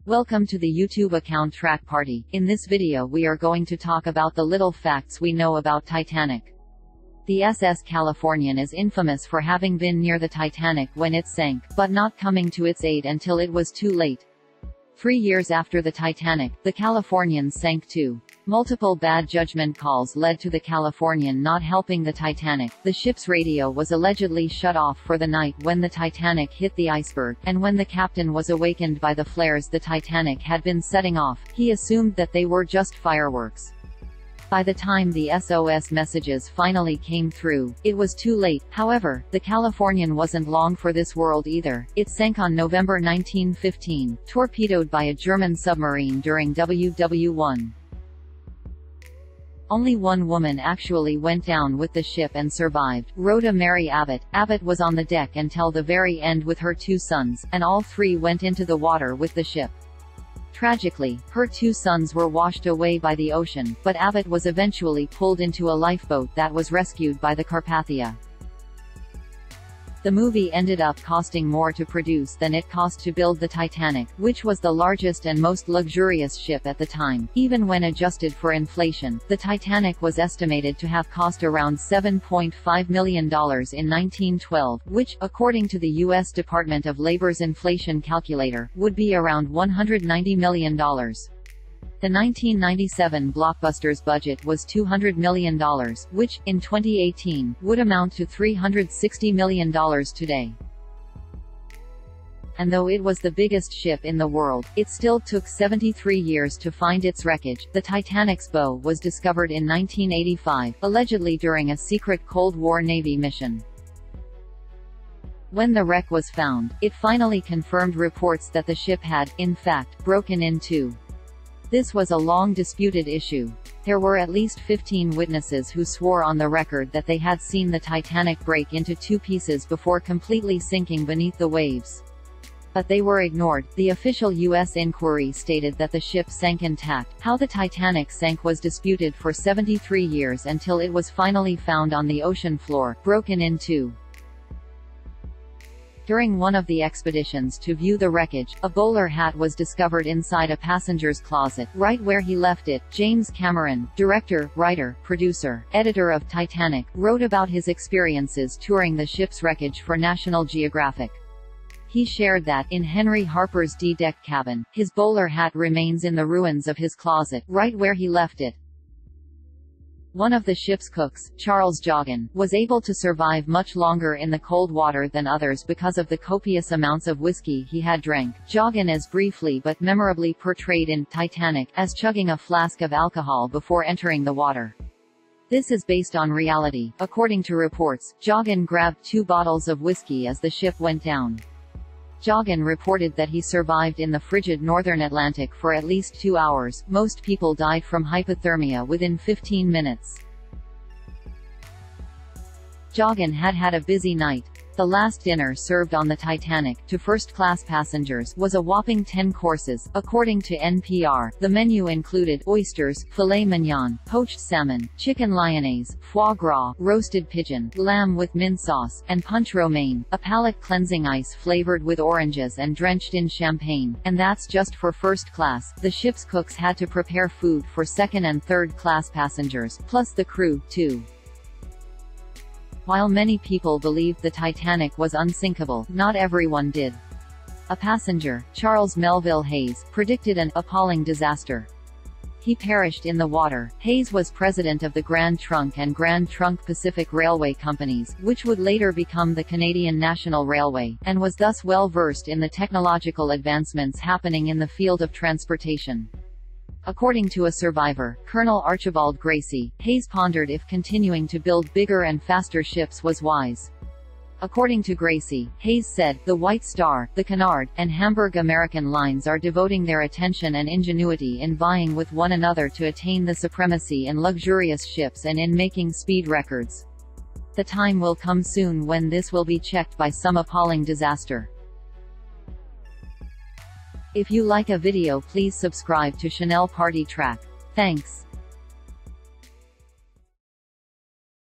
Welcome to the YouTube account Track Party. In this video we are going to talk about the little facts we know about Titanic. The SS Californian is infamous for having been near the Titanic when it sank, but not coming to its aid until it was too late. 3 years after the Titanic, the Californian sank too. Multiple bad judgment calls led to the Californian not helping the Titanic. The ship's radio was allegedly shut off for the night when the Titanic hit the iceberg, and when the captain was awakened by the flares the Titanic had been setting off, he assumed that they were just fireworks. By the time the SOS messages finally came through, it was too late. However, the Californian wasn't long for this world either. It sank on November 1915, torpedoed by a German submarine during WW1. Only one woman actually went down with the ship and survived, Rhoda Mary Abbott. Abbott was on the deck until the very end with her 2 sons, and all 3 went into the water with the ship. Tragically, her 2 sons were washed away by the ocean, but Abbott was eventually pulled into a lifeboat that was rescued by the Carpathia. The movie ended up costing more to produce than it cost to build the Titanic, which was the largest and most luxurious ship at the time. Even when adjusted for inflation, the Titanic was estimated to have cost around $7.5 million in 1912, which, according to the U.S. Department of Labor's inflation calculator, would be around $190 million. The 1997 blockbuster's budget was $200 million, which, in 2018, would amount to $360 million today. And though it was the biggest ship in the world, it still took 73 years to find its wreckage. The Titanic's bow was discovered in 1985, allegedly during a secret Cold War Navy mission. When the wreck was found, it finally confirmed reports that the ship had, in fact, broken in two. This was a long disputed issue. There were at least 15 witnesses who swore on the record that they had seen the Titanic break into 2 pieces before completely sinking beneath the waves. But they were ignored. The official U.S. inquiry stated that the ship sank intact. How the Titanic sank was disputed for 73 years until it was finally found on the ocean floor, broken in 2. During one of the expeditions to view the wreckage, a bowler hat was discovered inside a passenger's closet, right where he left it. James Cameron, director, writer, producer, editor of Titanic, wrote about his experiences touring the ship's wreckage for National Geographic. He shared that, in Henry Harper's D-deck cabin, his bowler hat remains in the ruins of his closet, right where he left it. One of the ship's cooks, Charles Joughin, was able to survive much longer in the cold water than others because of the copious amounts of whiskey he had drank. Joughin is briefly but memorably portrayed in Titanic as chugging a flask of alcohol before entering the water. This is based on reality. According to reports, Joughin grabbed 2 bottles of whiskey as the ship went down. Joughin reported that he survived in the frigid northern Atlantic for at least 2 hours. Most people died from hypothermia within 15 minutes. Joughin had had a busy night. The last dinner served on the Titanic, to first-class passengers, was a whopping 10 courses. According to NPR, the menu included oysters, filet mignon, poached salmon, chicken lyonnaise, foie gras, roasted pigeon, lamb with mint sauce, and punch romaine, a palate-cleansing ice flavored with oranges and drenched in champagne. And that's just for first class. The ship's cooks had to prepare food for second and third-class passengers, plus the crew, too. While many people believed the Titanic was unsinkable, not everyone did. A passenger, Charles Melville Hayes, predicted an appalling disaster. He perished in the water. Hayes was president of the Grand Trunk and Grand Trunk Pacific Railway Companies, which would later become the Canadian National Railway, and was thus well versed in the technological advancements happening in the field of transportation. According to a survivor, Colonel Archibald Gracie, Hayes pondered if continuing to build bigger and faster ships was wise. According to Gracie, Hayes said, "The White Star, the Cunard, and Hamburg American lines are devoting their attention and ingenuity in vying with one another to attain the supremacy in luxurious ships and in making speed records. The time will come soon when this will be checked by some appalling disaster." If you like a video, please subscribe to Chanel Party Track. Thanks.